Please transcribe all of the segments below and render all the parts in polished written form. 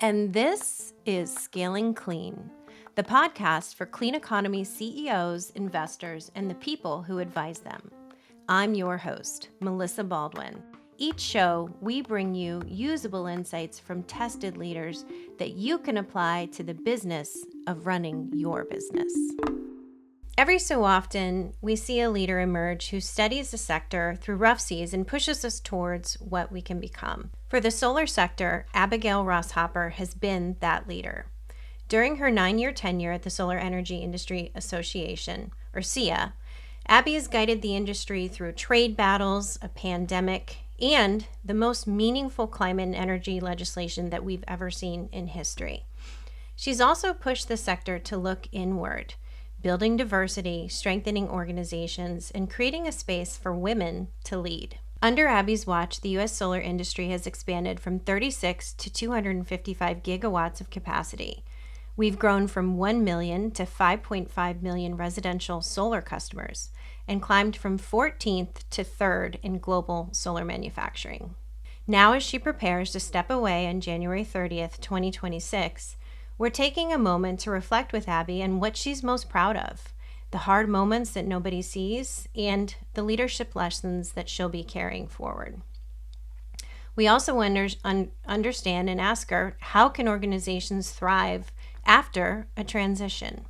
And this is Scaling Clean, the podcast for clean economy CEOs, investors, and the people who advise them. I'm your host, Melissa Baldwin. Each show, we bring you usable insights from tested leaders that you can apply to the business of running your business. Every so often, we see a leader emerge who studies the sector through rough seas and pushes us towards what we can become. For the solar sector, Abigail Hopper has been that leader. During her 9-year tenure at the Solar Energy Industry Association, or SEIA, Abby has guided the industry through trade battles, a pandemic, and the most meaningful climate and energy legislation that we've ever seen in history. She's also pushed the sector to look inward, building diversity, strengthening organizations, and creating a space for women to lead. Under Abby's watch, the U.S. solar industry has expanded from 36 to 255 gigawatts of capacity. We've grown from 1 million to 5.5 million residential solar customers and climbed from 14th to 3rd in global solar manufacturing. Now, as she prepares to step away on January 30th, 2026, we're taking a moment to reflect with Abby on what she's most proud of, the hard moments that nobody sees, and the leadership lessons that she'll be carrying forward. We also understand and ask her, how can organizations thrive after a transition?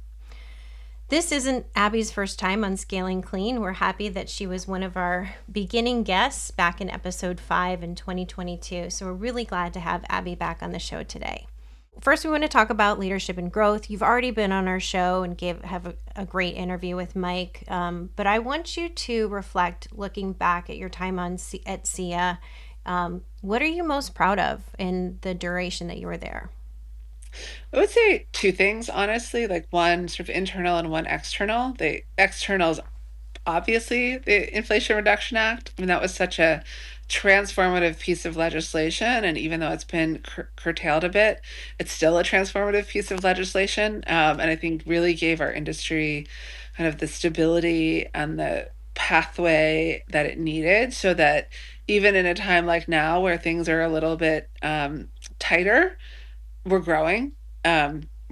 This isn't Abby's first time on Scaling Clean. We're happy that she was one of our beginning guests back in episode 5 in 2022. So we're really glad to have Abby back on the show today. First, we want to talk about leadership and growth. You've already been on our show and have a great interview with Mike, but I want you to reflect, looking back at your time at SEIA. What are you most proud of in the duration that you were there? I would say two things, honestly, like one sort of internal and one external. The external is obviously the Inflation Reduction Act. I mean, that was such a transformative piece of legislation. And even though it's been curtailed a bit, it's still a transformative piece of legislation. And I think really gave our industry kind of the stability and the pathway that it needed so that even in a time like now where things are a little bit tighter, we're growing.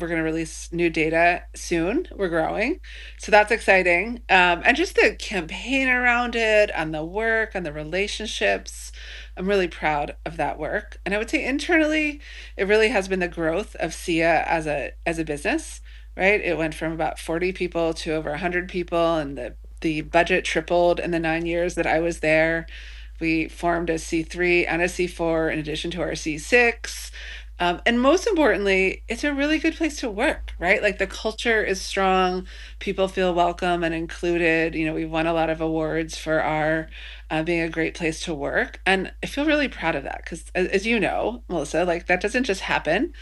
We're going to release new data soon. We're growing. So that's exciting. And just the campaign around it and the work and the relationships. I'm really proud of that work. And I would say internally, it really has been the growth of SEIA as a business, right? It went from about 40 people to over 100 people, and the budget tripled in the 9 years that I was there. We formed a C3 and a C4 in addition to our C6. And most importantly, it's a really good place to work, right? Like the culture is strong, people feel welcome and included. You know, we've won a lot of awards for our being a great place to work. And I feel really proud of that because, as you know, Melissa, like that doesn't just happen.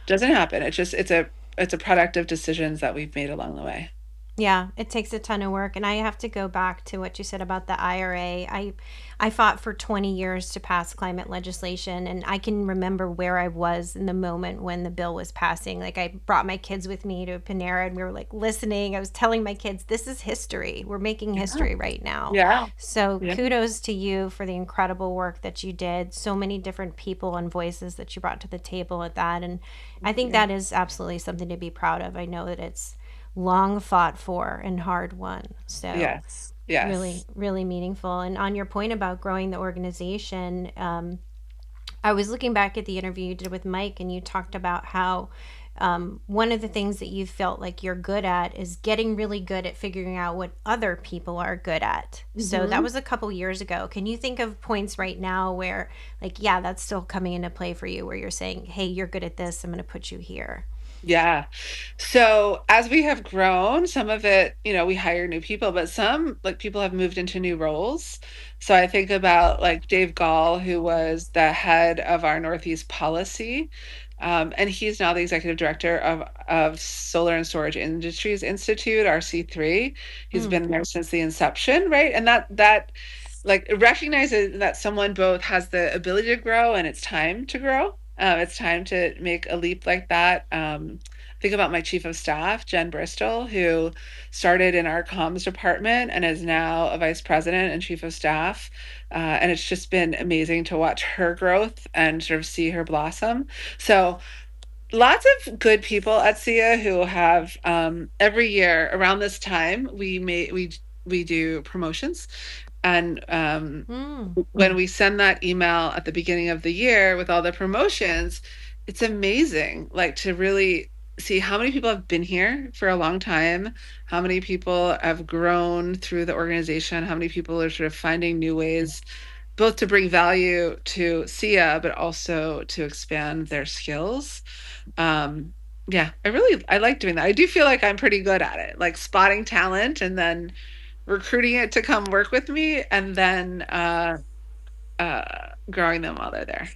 Doesn't happen. It's a product of decisions that we've made along the way. Yeah, it takes a ton of work. And I have to go back to what you said about the IRA. I fought for 20 years to pass climate legislation, and I can remember where I was in the moment when the bill was passing. Like, I brought my kids with me to Panera, and we were like listening. I was telling my kids, this is history. We're making Yeah. history right now. Yeah. So Yeah. kudos to you for the incredible work that you did. So many different people and voices that you brought to the table at that. And I think Yeah. that is absolutely something to be proud of. I know that it's long fought for and hard won. So Yes. really, Yes. really meaningful. And on your point about growing the organization, I was looking back at the interview you did with Mike, and you talked about how one of the things that you felt like you're good at is getting really good at figuring out what other people are good at. So that Mhm. was a couple years ago. Can you think of points right now where, like, yeah, that's still coming into play for you, where you're saying, hey, you're good at this, I'm going to put you here? Yeah. So as we have grown, some of it, we hire new people, but some like people have moved into new roles. So I think about like Dave Gall, who was the head of our Northeast policy. And he's now the executive director of Solar and Storage Industries Institute, our C3. He's Mm. been there since the inception, right? And that like recognizes that someone both has the ability to grow and it's time to grow. It's time to make a leap like that. Think about my chief of staff, Jen Bristol, who started in our comms department and is now a vice president and chief of staff. And it's just been amazing to watch her growth and sort of see her blossom. So Lots of good people at SIA who have every year around this time we do promotions. And Mm, when we send that email at the beginning of the year with all the promotions, it's amazing, like to really see how many people have been here for a long time, how many people have grown through the organization, how many people are sort of finding new ways both to bring value to SIA, but also to expand their skills. Um, yeah, I like doing that. I do feel like I'm pretty good at it, like spotting talent and then recruiting it to come work with me, and then growing them while they're there.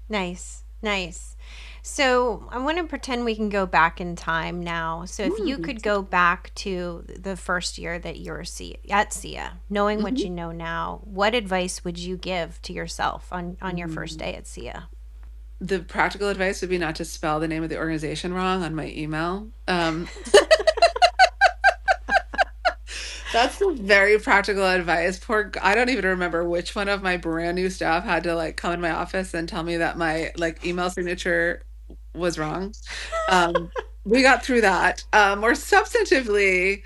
nice, nice. So I want to pretend we can go back in time now. So if you Mm. could go back to the first year that you're at SIA, knowing what Mhm. you know now, what advice would you give to yourself on your first Mm. day at SIA? The practical advice would be not to spell the name of the organization wrong on my email. That's some very practical advice. I don't even remember which one of my brand new staff had to like come in my office and tell me that my like email signature was wrong. Um, we got through that. More substantively,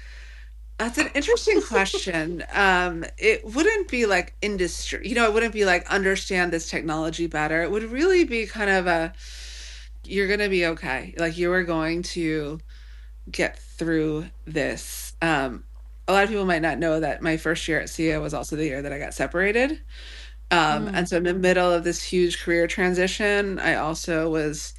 that's an interesting question. It wouldn't be like industry, it wouldn't be like understand this technology better. It would really be kind of you're going to be okay. Like you are going to get through this. A lot of people might not know that my first year at SIA was also the year that I got separated. And Mm, so in the middle of this huge career transition, I also was,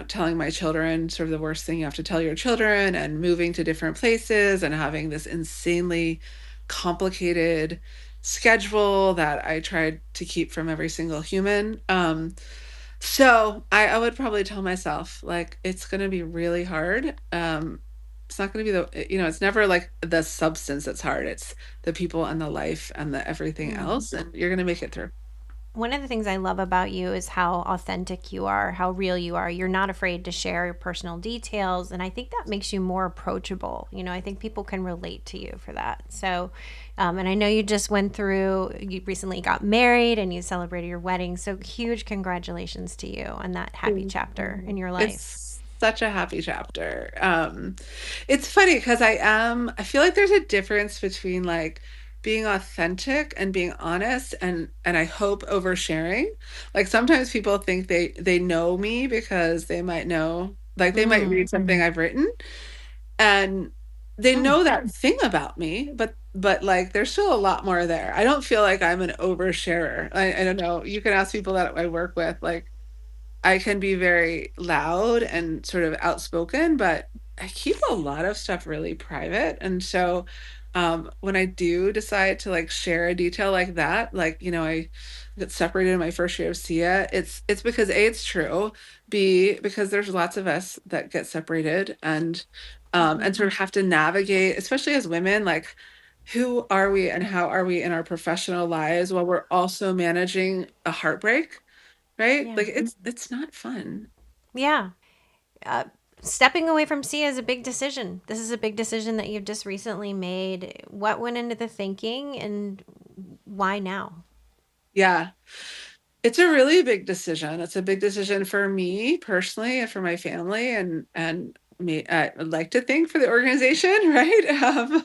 telling my children sort of the worst thing you have to tell your children and moving to different places and having this insanely complicated schedule that I tried to keep from every single human. So I would probably tell myself like it's going to be really hard. It's not going to be it's never like the substance that's hard. It's the people and the life and the everything mm. else, and you're going to make it through. One of the things I love about you is how authentic you are, how real you are. You're not afraid to share your personal details. And I think that makes you more approachable. I think people can relate to you for that. So, and I know you just you recently got married and you celebrated your wedding. So, huge congratulations to you on that happy chapter in your life. It's such a happy chapter. It's funny because I feel like there's a difference between like being authentic and being honest and I hope oversharing. Like sometimes people think they know me because they might know, like they might Mm, read something I've written and they mm, know that thing about me, but like there's still a lot more there. I don't feel like I'm an oversharer. I don't know. You can ask people that I work with, like I can be very loud and sort of outspoken, but I keep a lot of stuff really private. And so when I do decide to like share a detail like that, like, I got separated in my first year of SIA, it's because A, it's true, B, because there's lots of us that get separated and sort of have to navigate, especially as women, like who are we and how are we in our professional lives while we're also managing a heartbreak, right? yeah. Like it's not fun. Yeah. uh, Stepping away from SIA is a big decision. This is a big decision that you've just recently made. What went into the thinking and why now? Yeah. It's a really big decision. It's a big decision for me personally and for my family and me I would like to think for the organization, right?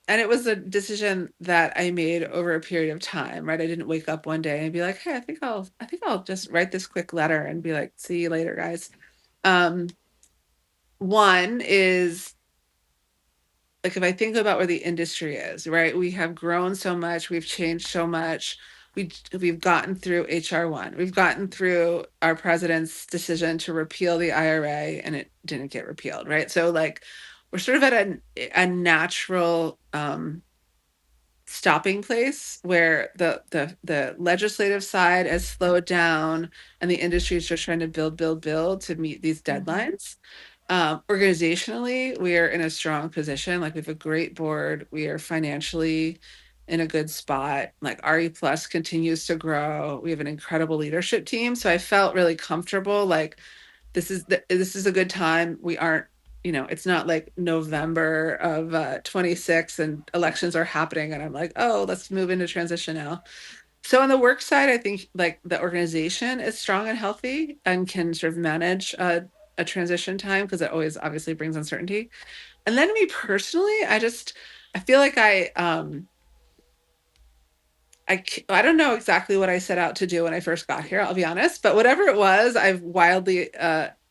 And it was a decision that I made over a period of time, right? I didn't wake up one day and be like, "Hey, I think I'll just write this quick letter and be like, see you later, guys." Um, One is like if I think about where the industry is, right? We have grown so much, we've changed so much. We've gotten through HR1. We've gotten through our president's decision to repeal the IRA and it didn't get repealed, right? So like we're sort of at a natural stopping place where the legislative side has slowed down and the industry is just trying to build to meet these Mm-hmm. deadlines. Organizationally, we are in a strong position. Like we have a great board. We are financially in a good spot. Like RE Plus continues to grow. We have an incredible leadership team. So I felt really comfortable. Like this is a good time. We aren't, it's not like November of 26 and elections are happening and I'm like, oh, let's move into transition now. So on the work side, I think like the organization is strong and healthy and can sort of manage a transition time because it always obviously brings uncertainty. And then me personally, I feel like I don't know exactly what I set out to do when I first got here, I'll be honest, but whatever it was, I've wildly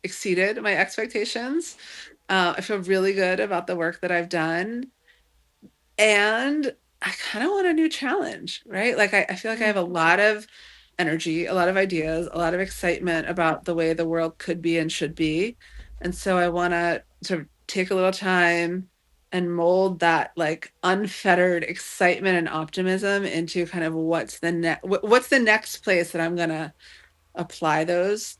exceeded my expectations. I feel really good about the work that I've done. And I kind of want a new challenge, right? Like I feel like I have Mm, a lot of energy, a lot of ideas, a lot of excitement about the way the world could be and should be. And so I want to sort of take a little time and mold that like unfettered excitement and optimism into kind of what's the next place that I'm going to apply those.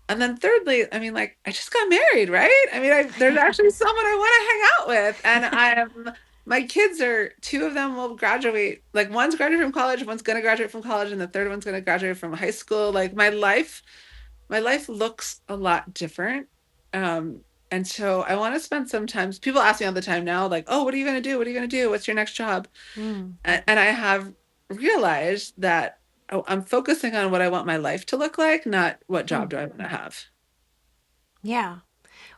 And then thirdly, I mean, like, I just got married, right? I mean, there's actually someone I want to hang out with. And my kids are, two of them will graduate. Like, one's graduating from college, one's going to graduate from college, and the third one's going to graduate from high school. Like, my life looks a lot different. Um, and so I want to spend some time. People ask me all the time now, like, oh, what are you going to do? What are you going to do? What's your next job? mm, And I have realized that I'm focusing on what I want my life to look like, not what job mm. do I want to have. Yeah.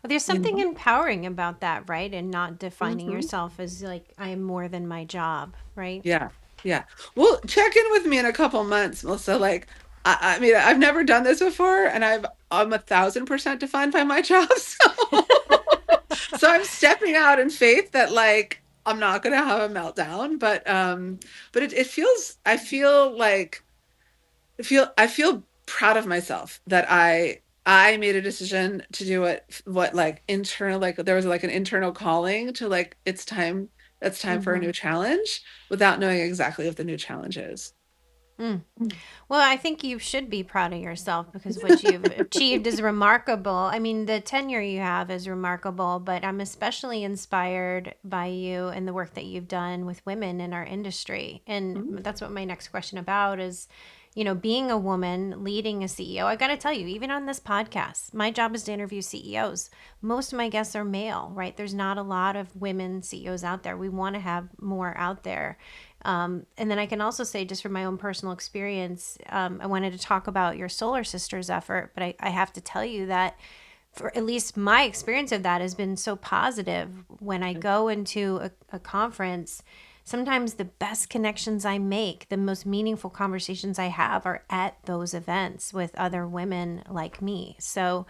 Well, there's You something know? empowering about that, right? And not defining Mhm. yourself as like, I am more than my job, right? Yeah, yeah. Well, check in with me in a couple months, Melissa. Like, I mean, I've never done this before, and I'm 1,000% defined by my job. So I'm stepping out in faith that like I'm not gonna have a meltdown, but it feels I feel proud of myself that I made a decision to do what like internal like there was like an internal calling to like it's time for a Mm-hmm. new challenge without knowing exactly what the new challenge is. Mm. Well, I think you should be proud of yourself because what you've achieved is remarkable. I mean, the tenure you have is remarkable, but I'm especially inspired by you and the work that you've done with women in our industry. And Mhm. that's what my next question about is, being a woman leading a CEO. I got to tell you, even on this podcast, my job is to interview CEOs. Most of my guests are male, right? There's not a lot of women CEOs out there. We want to have more out there. And then I can also say, just from my own personal experience, I wanted to talk about your Solar Sisters effort, but I have to tell you that for at least my experience of that has been so positive. When I go into a conference, sometimes the best connections I make, the most meaningful conversations I have are at those events with other women like me. So,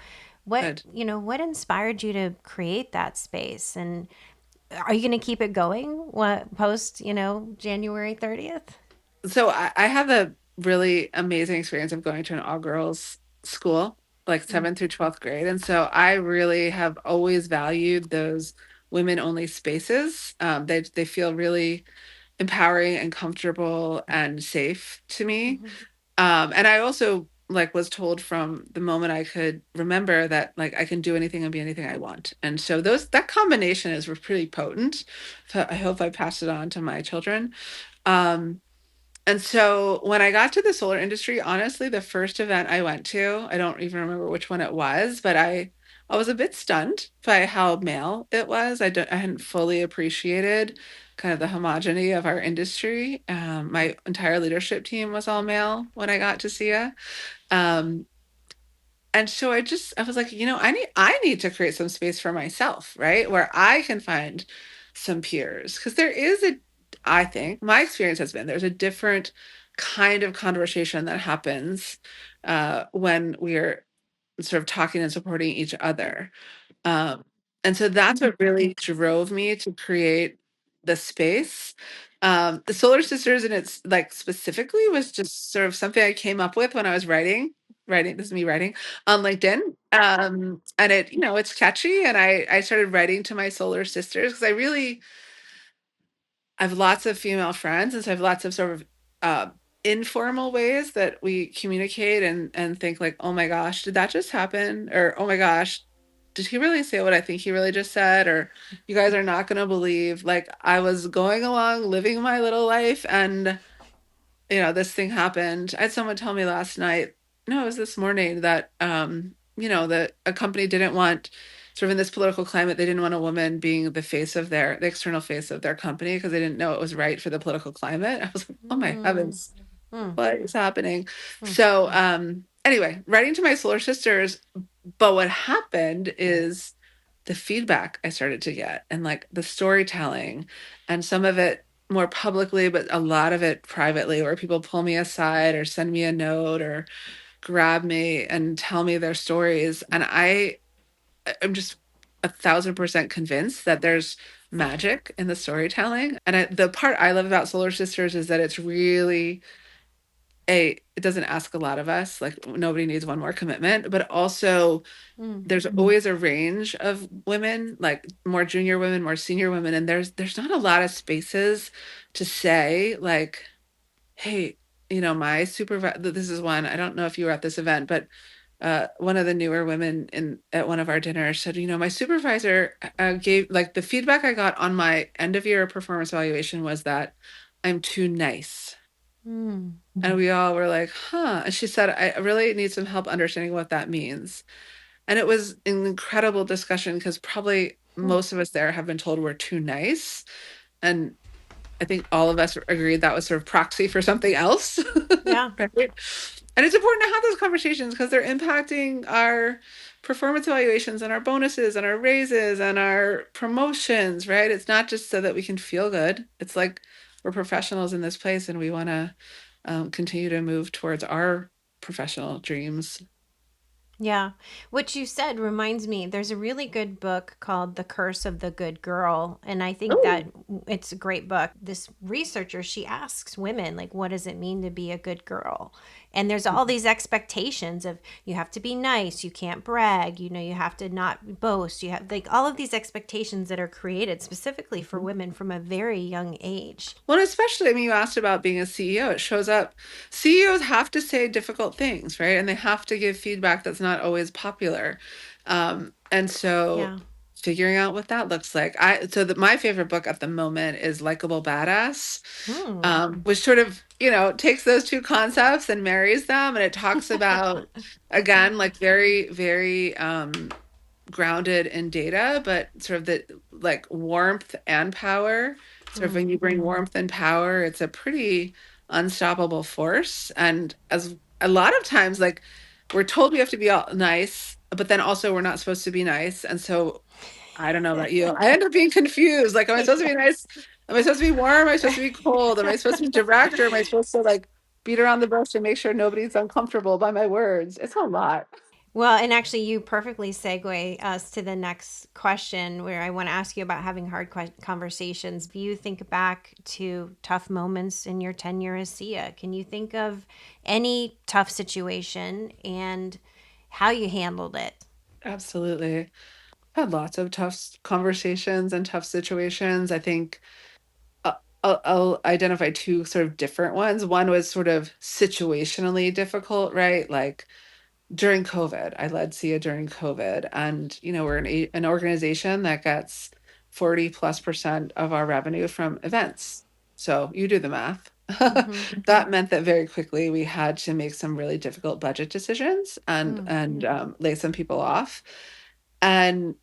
Good. what inspired you to create that space? And are you going to keep it going? What post, January 30th? So I have a really amazing experience of going to an all girls school, like Mm, 7th through 12th grade. And so I really have always valued those women only spaces. They feel really empowering and comfortable and safe to me. mhm, And I also like was told from the moment I could remember that like I can do anything and be anything I want. And so that combination is pretty potent. So I hope I pass it on to my children. Um, and so when I got to the solar industry, honestly, the first event I went to, I don't even remember which one it was, but I was a bit stunned by how male it was. I hadn't fully appreciated kind of the homogeny of our industry. My entire leadership team was all male when I got to SIA. Um, and so I was like, I need to create some space for myself, right? Where I can find some peers. Because I think my experience has been there's a different kind of conversation that happens when we're sort of talking and supporting each other. Um, and so that's what really drove me to create the space. The Solar Sisters and it's like specifically was just sort of something I came up with when I was writing, this is me writing on LinkedIn. And it's catchy. And I started writing to my solar sisters because I have lots of female friends. And so I have lots of sort of uh, informal ways that we communicate and think like, oh my gosh, did that just happen? Or, oh my gosh, did he really say what I think he really just said? Or you guys are not going to believe, like I was going along living my little life and this thing happened. I had someone tell me last night, no, it was this morning that that a company didn't want sort of in this political climate, they didn't want a woman being the external face of their company because they didn't know it was right for the political climate. I was like, oh my mm, heavens. Mm. What is happening? Mm. So, anyway, writing to my solar sisters, but what happened is the feedback I started to get and like the storytelling and some of it more publicly, but a lot of it privately, where people pull me aside or send me a note or grab me and tell me their stories. And I'm just 1,000% convinced that there's magic in the storytelling. And the part I love about Solar Sisters is that it's really it doesn't ask a lot of us. Like nobody needs one more commitment, but also Mm. there's always a range of women, like more junior women, more senior women, and there's not a lot of spaces to say like, hey, my supervisor. This is one. I don't know if you were at this event, but one of the newer women in at one of our dinners said, my supervisor gave like the feedback I got on my end of year performance evaluation was that I'm too nice. Mm. And we all were like, huh. And she said, I really need some help understanding what that means. And it was an incredible discussion because probably Mm. most of us there have been told we're too nice. And I think all of us agreed that was sort of proxy for something else. Yeah. Right? And it's important to have those conversations because they're impacting our performance evaluations and our bonuses and our raises and our promotions, right? It's not just so that we can feel good. It's like we're professionals in this place and we want to continue to move towards our professional dreams. Yeah. What you said reminds me, there's a really good book called The Curse of the Good Girl. And I think that Oh, it's a great book. This researcher, she asks women, like, what does it mean to be a good girl? And there's all these expectations of you have to be nice, you can't brag, you have to not boast. You have like all of these expectations that are created specifically for women from a very young age. well, especially, I mean, you asked about being a CEO. It shows up. CEOs have to say difficult things, right? And they have to give feedback that's not always popular. And so Yeah. figuring out what that looks like. My favorite book at the moment is Likeable Badass, Hmm. which sort of, takes those two concepts and marries them. And it talks about, again, like very, very grounded in data, but sort of the like warmth and power. Sort of Hmm. when you bring warmth and power, it's a pretty unstoppable force. And as a lot of times, like we're told we have to be all nice, but then also we're not supposed to be nice. And so I don't know about you. I end up being confused. Like, am I supposed to be Yeah. nice? Am I supposed to be warm? Am I supposed to be cold? Am I supposed to be direct or am I supposed to like beat around the bush and make sure nobody's uncomfortable by my words? It's a lot. Well, and actually, you perfectly segue us to the next question where I want to ask you about having hard conversations. If you think back to tough moments in your tenure as SIA, can you think of any tough situation and how you handled it? Absolutely. I've had lots of tough conversations and tough situations. I think I'll identify two sort of different ones. One was sort of situationally difficult, right? Like during COVID, I led SIA during COVID, and we're an organization that gets 40+% of our revenue from events. So you do the math. Mm-hmm. That meant that very quickly we had to make some really difficult budget decisions and Mm. lay some people off. And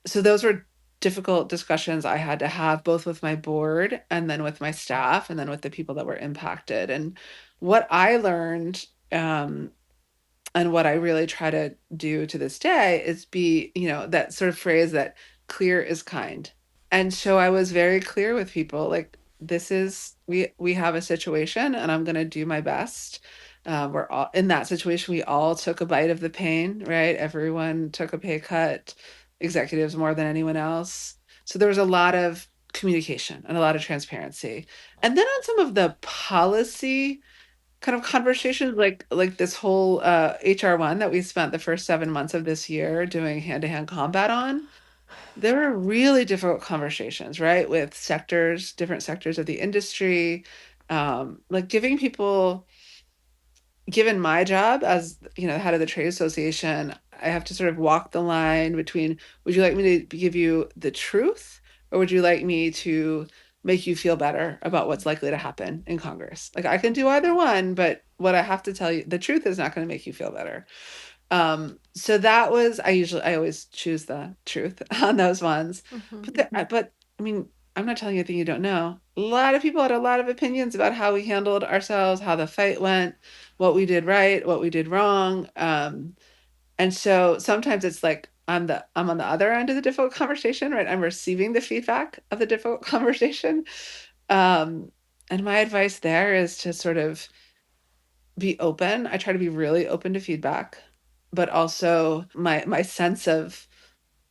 so those were difficult discussions I had to have both with my board and then with my staff and then with the people that were impacted. And what I learned and what I really try to do to this day is be, that sort of phrase that clear is kind. And so I was very clear with people like this is we have a situation and I'm going to do my best. We're all in that situation. We all took a bite of the pain, right? Everyone took a pay cut, executives more than anyone else. So there was a lot of communication and a lot of transparency. And then on some of the policy kind of conversations like this whole HR1 that we spent the first 7 months of this year doing hand-to-hand combat on. There were really difficult conversations, right? With different sectors of the industry, like giving people given my job as head of the trade association, I have to sort of walk the line between would you like me to give you the truth or would you like me to make you feel better about what's likely to happen in Congress? Like I can do either one, but what I have to tell you, the truth is not going to make you feel better. So that was I always choose the truth on those ones. Mm-hmm. But I mean, I'm not telling you anything you don't know. a lot of people had a lot of opinions about how we handled ourselves, how the fight went, what we did right, what we did wrong. And so sometimes it's like I'm on the other end of the difficult conversation, right? I'm receiving the feedback of the difficult conversation. Um, and my advice there is to sort of be open. I try to be really open to feedback, but also my sense of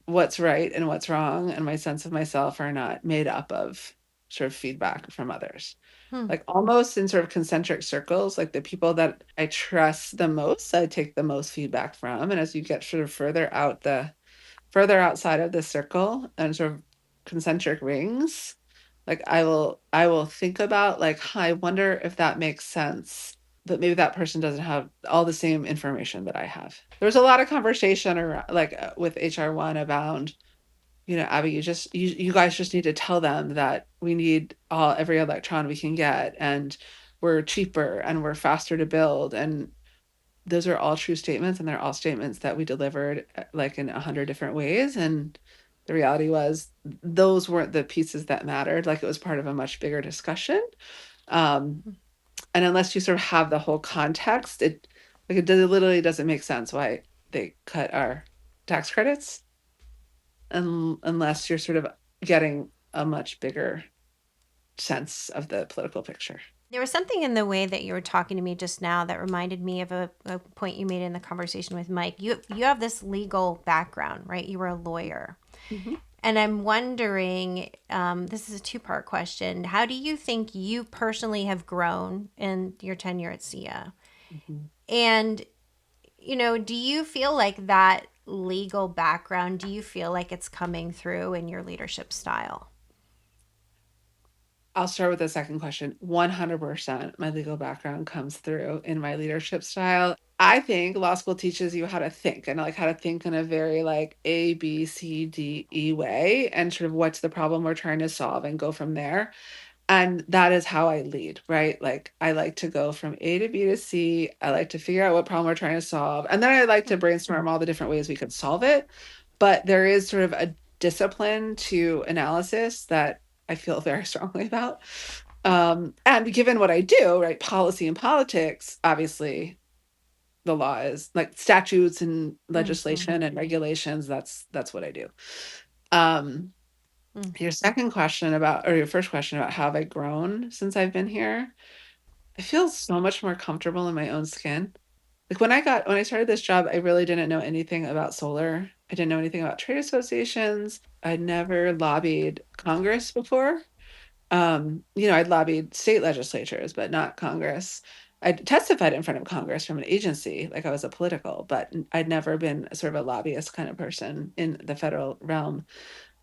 what's right and what's wrong and my sense of myself are not made up of sort of feedback from others. Hmm. Like almost in sort of concentric circles, like the people that I trust the most, I take the most feedback from. And as you get sort of further outside of the circle and sort of concentric rings, like I will think about like, "Huh, I wonder if that makes sense, but maybe that person doesn't have all the same information that I have." There was a lot of conversation around like with HR1 about, Abby, you guys just need to tell them that we need every electron we can get, and we're cheaper and we're faster to build. And those are all true statements, and they're all statements that we delivered like in 100 different ways. And the reality was those weren't the pieces that mattered. Like it was part of a much bigger discussion. Um, and unless you sort of have the whole context, literally doesn't make sense why they cut our tax credits, unless you're sort of getting a much bigger sense of the political picture. There was something in the way that you were talking to me just now that reminded me of a point you made in the conversation with Mike. You have this legal background, right? You were a lawyer. Mhm. And I'm wondering, this is a two-part question. How do you think you personally have grown in your tenure at SIA? Mhm. And, do you feel like that legal background, do you feel like it's coming through in your leadership style? I'll start with the second question. 100% my legal background comes through in my leadership style. I think law school teaches you how to think, and like how to think in a very like A, B, C, D, E way, and sort of what's the problem we're trying to solve and go from there. And that is how I lead, right? Like I like to go from A to B to C. I like to figure out what problem we're trying to solve. And then I like to brainstorm all the different ways we could solve it. But there is sort of a discipline to analysis that I feel very strongly about. And given what I do, right, policy and politics, obviously the law is like statutes and Mm-hmm. legislation and regulations. That's what I do. Um, your second question about, or your first question about how have I grown since I've been here? I feel so much more comfortable in my own skin. Like when I started this job, I really didn't know anything about solar. I didn't know anything about trade associations. I'd never lobbied Congress before. I'd lobbied state legislatures, but not Congress. I'd testified in front of Congress from an agency, like I was a political, but I'd never been sort of a lobbyist kind of person in the federal realm.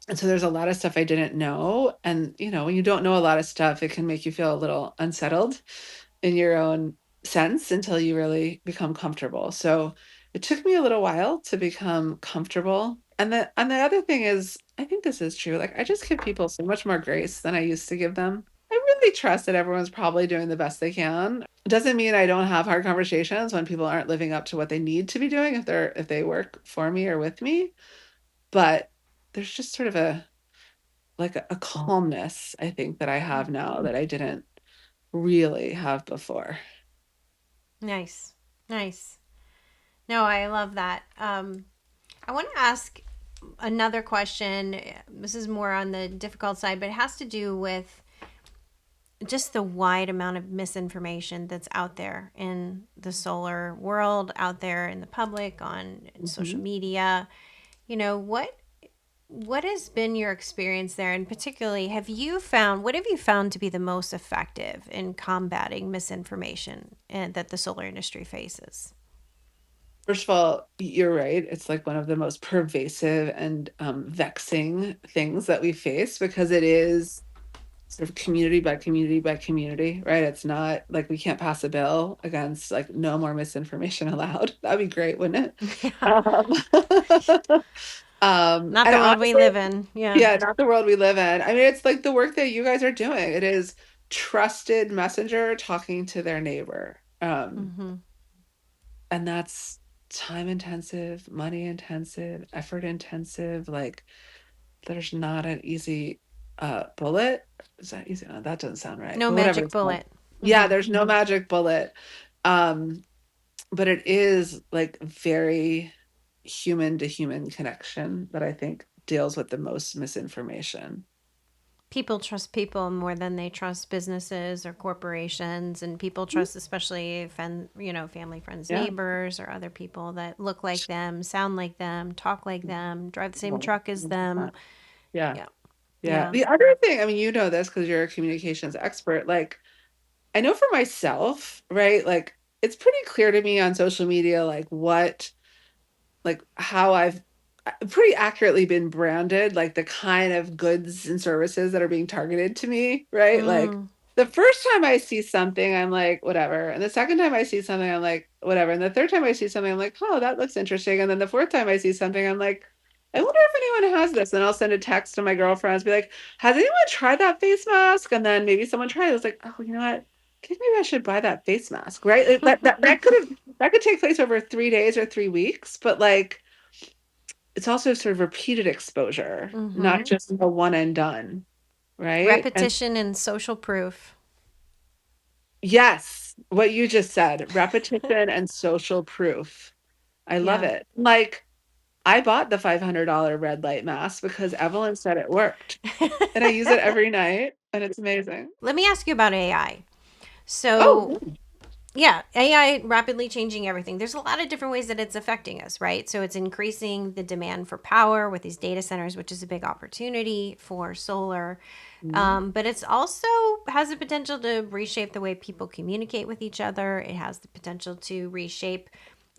And so there's a lot of stuff I didn't know. And, when you don't know a lot of stuff, it can make you feel a little unsettled in your own sense until you really become comfortable. So it took me a little while to become comfortable. And the other thing is, I think this is true. Like I just give people so much more grace than I used to give them. I really trust that everyone's probably doing the best they can. It doesn't mean I don't have hard conversations when people aren't living up to what they need to be doing if they work for me or with me. But there's just sort of a calmness I think that I have now that I didn't really have before. Nice. Nice. No, I love that. I want to ask another question. This is more on the difficult side, but it has to do with just the wide amount of misinformation that's out there in the solar world, out there in the public, on social Mhm. media. What has been your experience there, and particularly what have you found to be the most effective in combating misinformation that the solar industry faces? First of all, you're right. It's like one of the most pervasive and vexing things that we face because it is sort of community by community by community, right? It's not like we can't pass a bill against like no more misinformation allowed. That'd be great, wouldn't it? Yeah. Um, Not and the world we honestly, live in. Yeah. yeah, not the world we live in. I mean, it's like the work that you guys are doing. It is trusted messenger talking to their neighbor. Mm-hmm. And that's time intensive, money intensive, effort intensive. Like there's not an easy bullet. Is that easy? That doesn't sound right, No but whatever magic it's called. bullet. Yeah, Hmm. there's no magic bullet. Um, but it is like very human to human connection that I think deals with the most misinformation. People trust people more than they trust businesses or corporations, and people trust especially family, friends, Yeah. neighbors, or other people that look like them, sound like them, talk like them, drive the same truck as them. 100%. Yeah. Yeah. Yeah. Yeah. The other thing, I mean, you know this because you're a communications expert. Like, I know for myself, right? Like, it's pretty clear to me on social media, like how I've pretty accurately been branded, like the kind of goods and services that are being targeted to me, right? Like Mm. the first time I see something, I'm like, whatever. And the second time I see something, I'm like, whatever. And the third time I see something, I'm like, oh, that looks interesting. And then the fourth time I see something, I'm like, I wonder if anyone has this. And I'll send a text to my girlfriends, be like, has anyone tried that face mask? And then maybe someone tried it. I was like, oh, you know what? I think maybe I should buy that face mask, right? That could take place over 3 days or 3 weeks, but like it's also sort of repeated exposure, not Mm-hmm. just a one and done, right? And Repetition and social proof. yes, what you just said, repetition and social proof. I love Yeah. it. Like I bought the $500 red light mask because Evelyn said it worked. And I use it every night and it's amazing. Let me ask you about AI. So, Oh, yeah, AI rapidly changing everything. There's a lot of different ways that it's affecting us, right? So it's increasing the demand for power with these data centers, which is a big opportunity for solar. mhm, But it's also has the potential to reshape the way people communicate with each other. It has the potential to reshape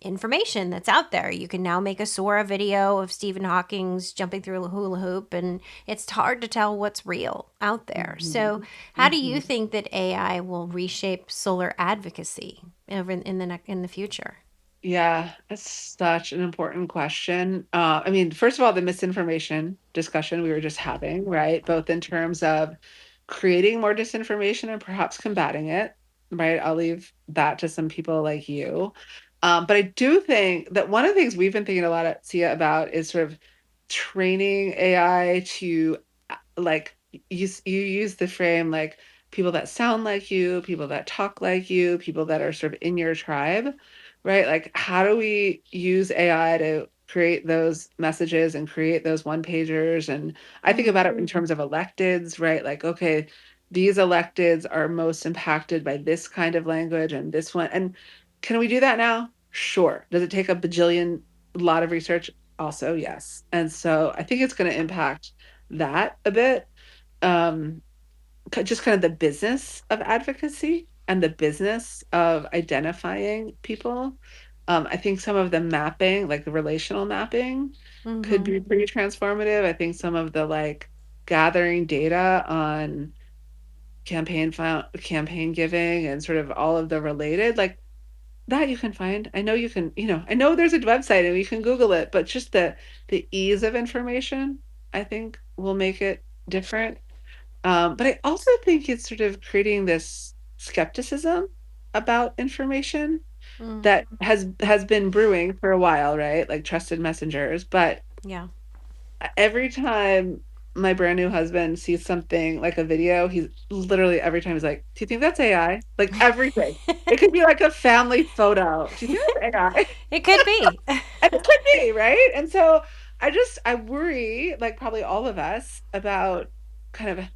information that's out there. You can now make a Sora video of Stephen Hawking's jumping through a hula hoop, and it's hard to tell what's real out there. So, mhm, how do you mhm. think that AI will reshape solar advocacy over in the future? Yeah, that's such an important question. I mean, first of all, the misinformation discussion we were just having, right? Both in terms of creating more disinformation and perhaps combating it, right? I'll leave that to some people like you. But I do think that one of the things we've been thinking a lot at SIA about is sort of training AI to like you use the frame like people that sound like you, people that talk like you, people that are sort of in your tribe, right? Like how do we use AI to create those messages and create those one pagers? And I think Mm, about it in terms of electeds, right? Like, okay, these electeds are most impacted by this kind of language and this one. And can we do that now? Sure. Does it take a bajillion lot of research? Also, yes. And so I think it's going to impact that a bit. Um, just kind of the business of advocacy and the business of identifying people. I think some of the mapping, like the relational mapping, could mm-hmm. be pretty transformative. I think some of the like gathering data on campaign giving and sort of all of the related like that you can find. I know you can, I know there's a website and you can Google it, but just the ease of information, I think will make it different. But I also think it's sort of creating this skepticism about information Mm, that has been brewing for a while, right? Like trusted messengers. But yeah. every time my brand new husband sees something like a video, he's literally every time he's like, "Do you think that's AI?" Like everything. It could be like a family photo. Do you think that's AI? It could be. And it could be, right? And so I worry, like probably all of us, about kind of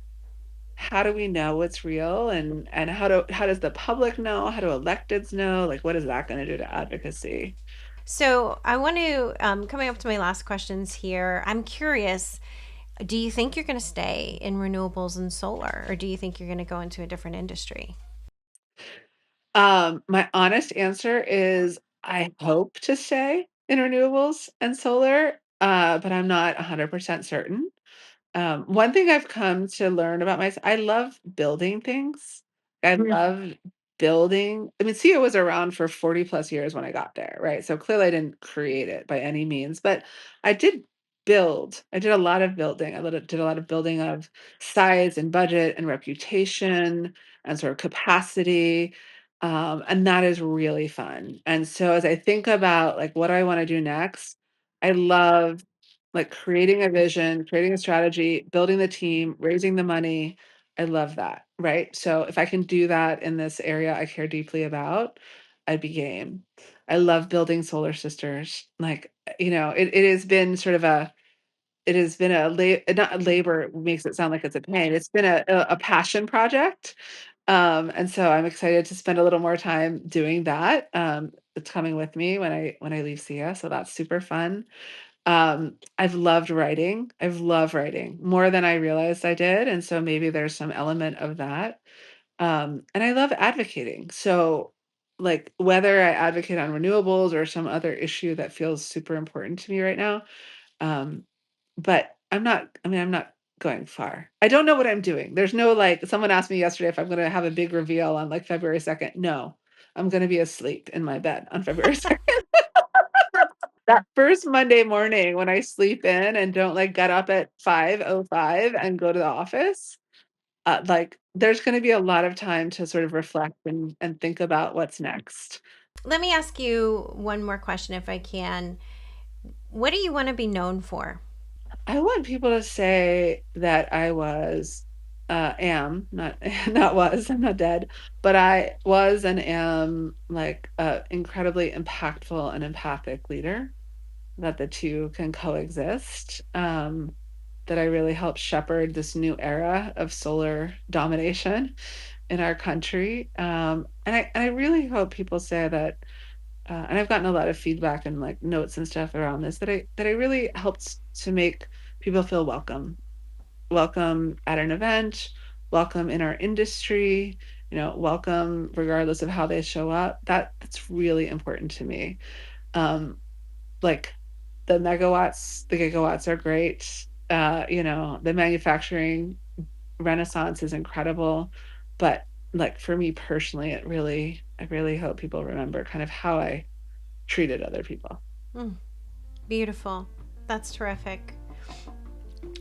how do we know what's real and how does the public know? How do electeds know? Like what is that going to do to advocacy? So I want to, coming up to my last questions here, I'm curious, do you think you're going to stay in renewables and solar, or do you think you're going to go into a different industry? My honest answer is I hope to stay in renewables and solar, but I'm not 100% certain. One thing I've come to learn about myself, I love building things. I love building. I mean, SEO was around for 40 plus years when I got there, right? So clearly I didn't create it by any means, but I did build. I did a lot of building. Did a lot of building of size and budget and reputation and sort of capacity. And that is really fun. And so as I think about like what do I want to do next, I love like creating a vision, creating a strategy, building the team, raising the money. I love that, right? So if I can do that in this area I care deeply about, I'd be game. I love building solar sisters. Like, it has been sort of not labor makes it sound like it's a pain. It's been a passion project. And so I'm excited to spend a little more time doing that. It's coming with me when I leave SIA, so that's super fun. I've loved writing. I've loved writing more than I realized I did, and so maybe there's some element of that. And I love advocating. So, like, whether I advocate on renewables or some other issue that feels super important to me right now, um, but I'm not going far. I don't know what I'm doing. There's no, like, someone asked me yesterday if I'm gonna have a big reveal on, like, February 2nd. No, I'm gonna be asleep in my bed on February 2nd. That first Monday morning when I sleep in and don't, like, get up at 5:05 and go to the office, like, there's gonna be a lot of time to sort of reflect and think about what's next. Let me ask you one more question if I can. What do you want to be known for? I want people to say that I not not was, I'm not dead, but I was and am, like, a incredibly impactful and empathic leader, that the two can coexist, that I really helped shepherd this new era of solar domination in our country, and I really hope people say that, and I've gotten a lot of feedback and, like, notes and stuff around this, that I really helped to make people feel welcome. Welcome at an event, welcome in our industry, welcome regardless of how they show up. That's really important to me. Um, like, the megawatts, the gigawatts are great. The manufacturing renaissance is incredible, but, like, for me personally, I really hope people remember kind of how I treated other people. Mm, beautiful. That's terrific.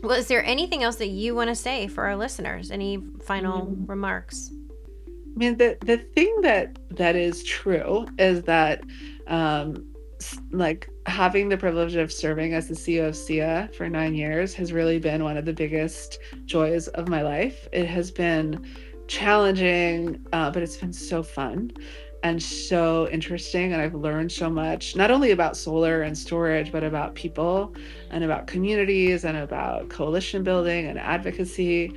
Well, is there anything else that you want to say for our listeners? Any final Mm. remarks? I mean, the thing that is true is that, like, having the privilege of serving as the CEO of SIA for 9 years has really been one of the biggest joys of my life. It has been challenging, but it's been so fun and so interesting, and I've learned so much, not only about solar and storage, but about people and about communities and about coalition building and advocacy.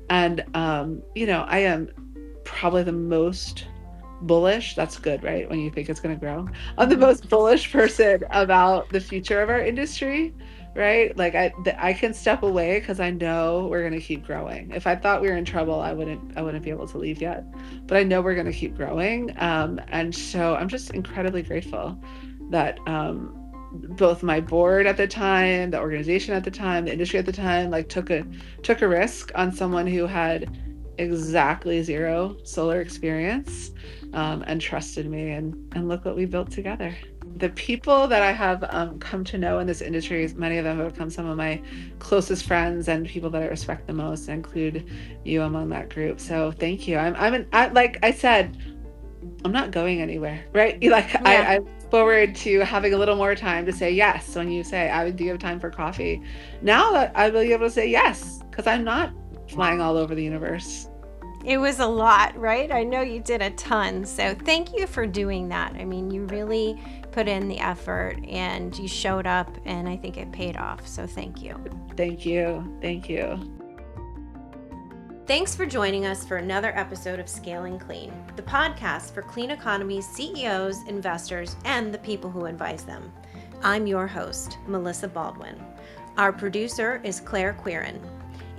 And I am probably the most bullish. That's good, right? When you think it's going to grow. I'm the most bullish person about the future of our industry, right? Like, I can step away because I know we're going to keep growing. If I thought we were in trouble, I wouldn't be able to leave yet. But I know we're going to keep growing, and so I'm just incredibly grateful that, both my board at the time, the organization at the time, the industry at the time, like, took a risk on someone who had exactly zero solar experience, and trusted me, and look what we built together. The people that I have, come to know in this industry, many of them have become some of my closest friends and people that I respect the most. I include you among that group. So thank you. Like I said, I'm not going anywhere, right? Like, Yeah. I look forward to having a little more time to say yes. When you say, do you have time for coffee? Now that I will be able to say yes, because I'm not flying all over the universe. It was a lot, right? I know you did a ton. So thank you for doing that. I mean, you really put in the effort and you showed up, and I think it paid off. So thank you. Thank you. Thank you. Thanks for joining us for another episode of Scaling Clean, the podcast for clean economy CEOs, investors, and the people who advise them. I'm your host, Melissa Baldwin. Our producer is Claire Quirin.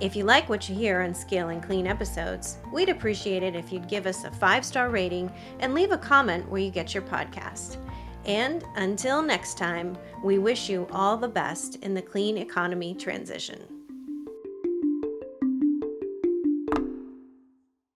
If you like what you hear on Scaling Clean episodes, we'd appreciate it if you'd give us a 5-star rating and leave a comment where you get your podcast. And until next time, we wish you all the best in the clean economy transition.